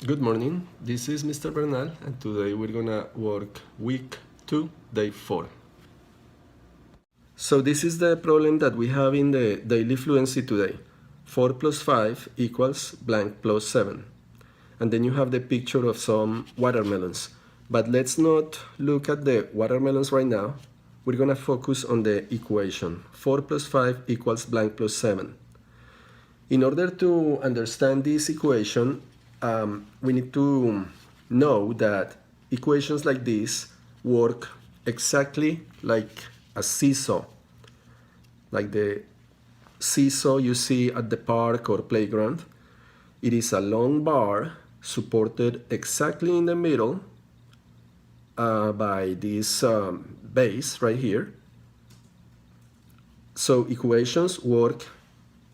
Good morning, this is Mr. Bernal, and today we're gonna work week 2, day 4. So this is the problem that we have in the daily fluency today. 4 plus 5 equals blank plus 7. And then you have the picture of some watermelons. But let's not look at the watermelons right now. We're gonna focus on the equation. 4 plus 5 equals blank plus 7. In order to understand this equation, we need to know that equations like this work exactly like a seesaw, like the seesaw you see at the park or playground. It is a long bar supported exactly in the middle by this base right here. So equations work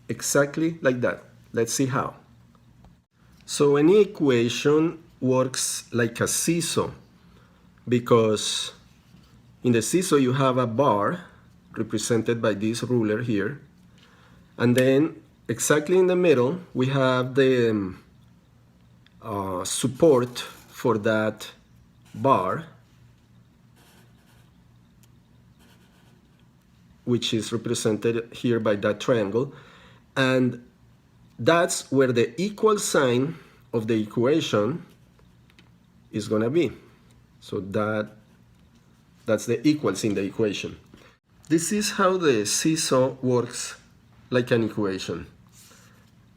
exactly like that. Let's see how. So any equation works like a seesaw because in the seesaw you have a bar represented by this ruler here, and then exactly in the middle we have the support for that bar, which is represented here by that triangle, and that's where the equal sign of the equation is going to be. So that's the equals in the equation. This is how the seesaw works like an equation.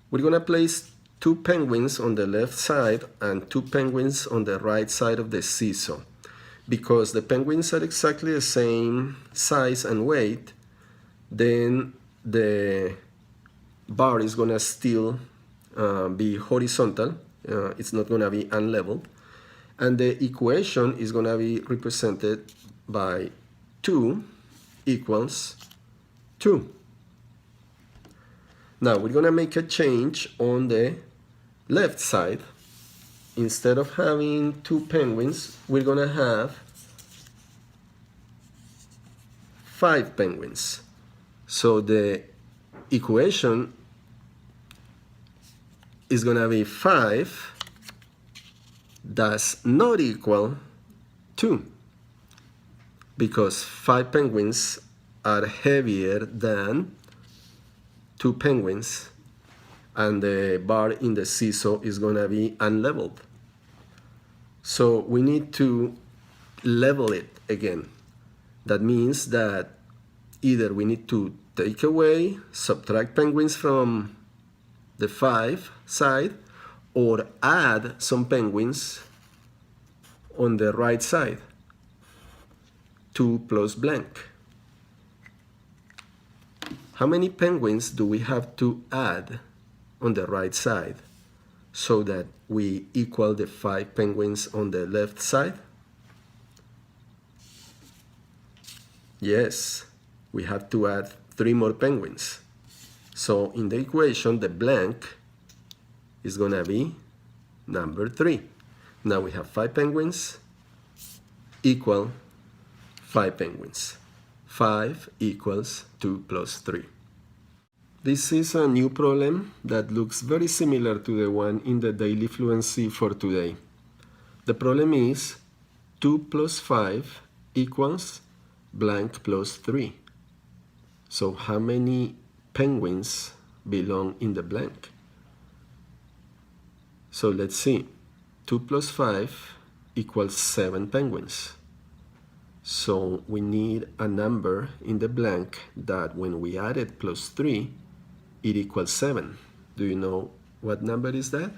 We're going to place 2 penguins on the left side and 2 penguins on the right side of the seesaw. Because the penguins are exactly the same size and weight, then the bar is gonna still be horizontal. It's not gonna be unleveled, and the equation is gonna be represented by 2 equals 2. Now we're gonna make a change on the left side. Instead of having 2 penguins, we're gonna have 5 penguins. So the equation is going to be 5 does not equal 2 because 5 penguins are heavier than 2 penguins, and the bar in the seesaw is going to be unleveled. So we need to level it again. That means that either we need to take away, subtract penguins from the 5 side, or add some penguins on the right side. 2 plus blank. How many penguins do we have to add on the right side so that we equal the 5 penguins on the left side? Yes, we have to add 3 more penguins. So in the equation, the blank is going to be number 3. Now we have 5 penguins equal 5 penguins. 5 equals 2 plus 3. This is a new problem that looks very similar to the one in the daily fluency for today. The problem is 2 plus 5 equals blank plus 3. So how many penguins belong in the blank? So let's see. 2 plus 5 equals 7 penguins. So we need a number in the blank that when we add it plus 3, it equals 7. Do you know what number is that?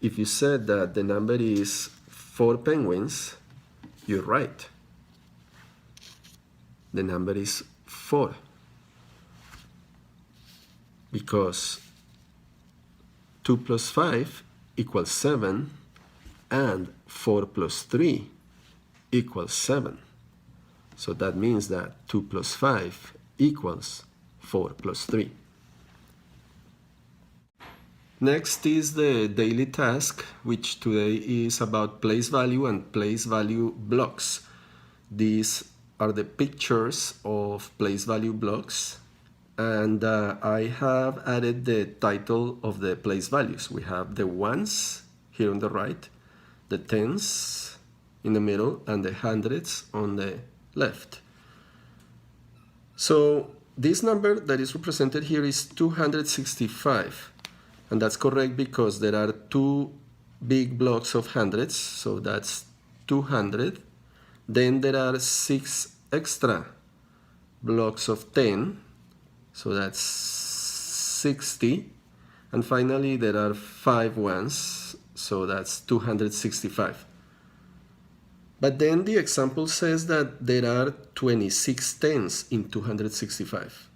If you said that the number is 4 penguins, you're right. The number is 4. Because 2 plus 5 equals 7 and 4 plus 3 equals 7. So that means that 2 plus 5 equals 4 plus 3. Next is the daily task, which today is about place value and place value blocks. These are the pictures of place value blocks. And I have added the title of the place values. We have the ones here on the right, the tens in the middle, and the hundreds on the left. So this number that is represented here is 265. And that's correct because there are two big blocks of hundreds. So that's 200. Then there are 6 extra blocks of 10. So that's 60. And finally, there are 5 ones. So that's 265. But then the example says that there are 26 tens in 265.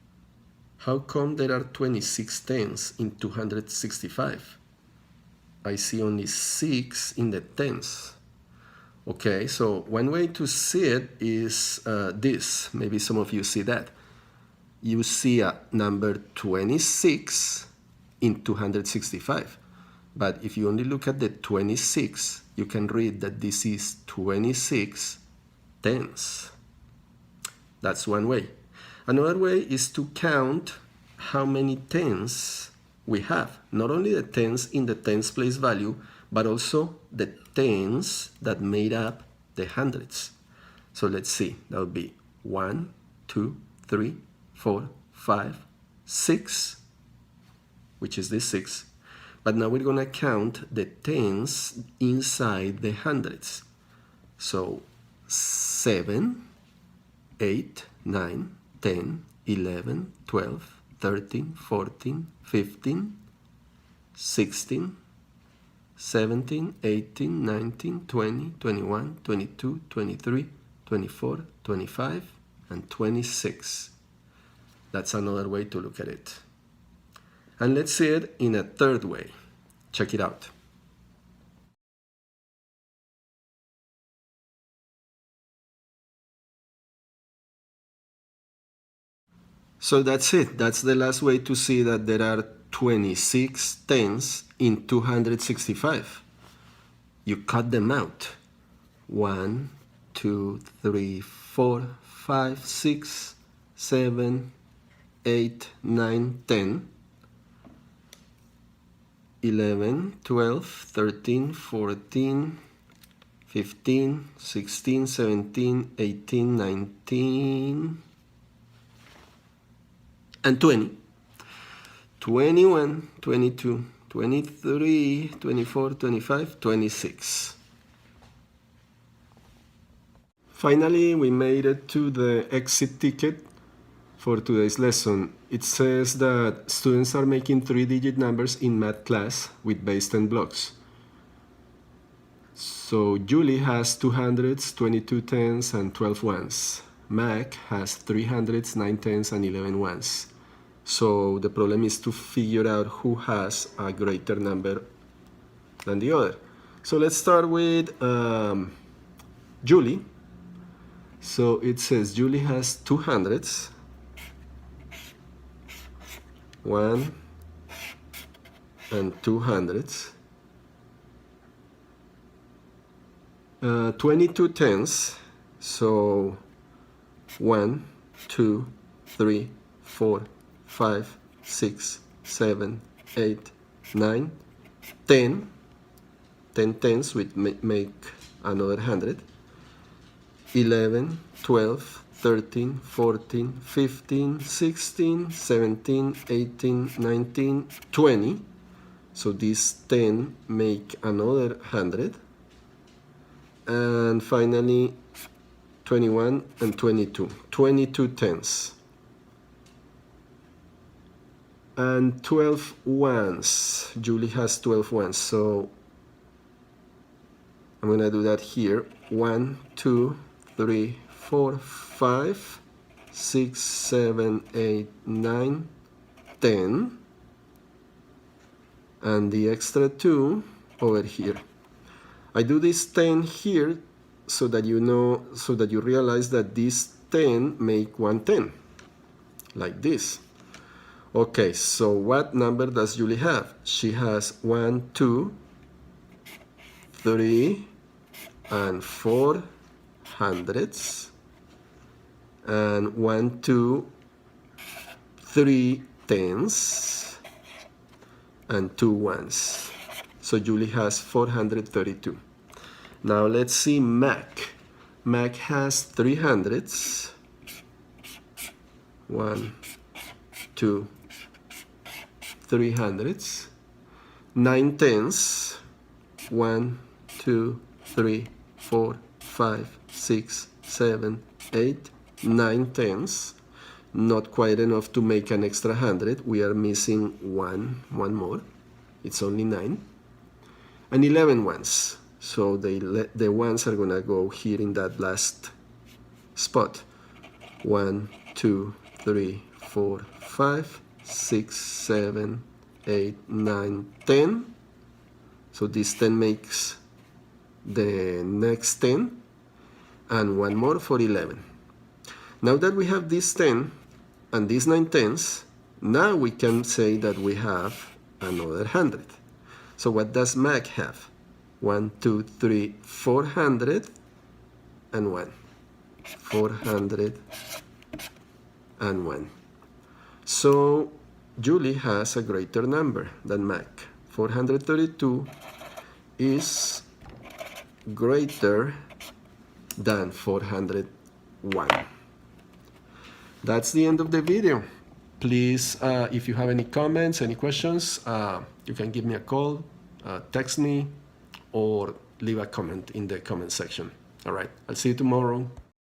How come there are 26 tens in 265? I see only 6 in the tens. Okay, so one way to see it is this. Maybe some of you see that. You see a number 26 in 265. But if you only look at the 26, you can read that this is 26 tens. That's one way. Another way is to count how many tens we have. Not only the tens in the tens place value, but also the tens that made up the hundreds. So let's see. That would be 1, 2, 3, 4, 5, 6, which is this 6. But now we're going to count the tens inside the hundreds. So 7, 8, 9, 10, 11, 12, 13, 14, 15, 16, 17, 18, 19, 20, 21, 22, 23, 24, 25, and 26. That's another way to look at it. And let's see it in a third way. Check it out. So that's it. That's the last way to see that there are 26 tens in 265. You cut them out. 1, 2, 3, 4, 5, 6, 7, 8, 9, 10. 11, 12, 13, 14, 15, 16, 17, 18, 19, and 20. 21, 22, 23, 24, 25, 26. Finally, we made it to the exit ticket for today's lesson. It says that students are making 3-digit numbers in math class with base 10 blocks. So Julie has 2 hundreds, 22 tens, and 12 ones. Mac has 3 hundreds, 9 tens, and 11 ones. So the problem is to figure out who has a greater number than the other. So let's start with Julie. So it says Julie has 2 hundreds, 1 and 2 hundreds, 22 tens, so 1, 2, 3, 4, 5, 6, 7, 8, 9, 10 tens which make another 100, 11, 12, 13, 14, 15, 16, 17, 18, 19, 20. So these 10 make another 100. And finally, 21 and 22. 22 tens. And 12 ones. Julie has 12 ones. So I'm going to do that here. 1, 2, 3, 4, 5, 6, 7, 8, 9, 10. And the extra 2 over here. I do this 10 here so that you know, so that you realize that these 10 make 1 10. Like this. Okay, so what number does Julie have? She has 1, 2, 3, and 4 hundreds. And 1, 2, 3 tens and 2 ones. So Julie has 432. Now let's see Mac. Mac has 3 hundreds. 1, 2, 3 hundreds. 9 tens. 1, 2, 3, 4, 5, 6, 7, 8, 9 tens. Not quite enough to make an extra 100. We are missing one more. It's only 9. And 11 ones. So the ones are gonna go here in that last spot. 1, 2, 3, 4, 5, 6, 7, 8, 9, 10. So this 10 makes the next 10, and one more for 11. Now that we have this 10 and these 9 tens, now we can say that we have another 100. So what does Mac have? 1, 2, 3, 400 and 1. 400 and 1. So Julie has a greater number than Mac. 432 is greater than 401. That's the end of the video. Please, if you have any comments, any questions, you can give me a call, text me, or leave a comment in the comment section. All right, I'll see you tomorrow.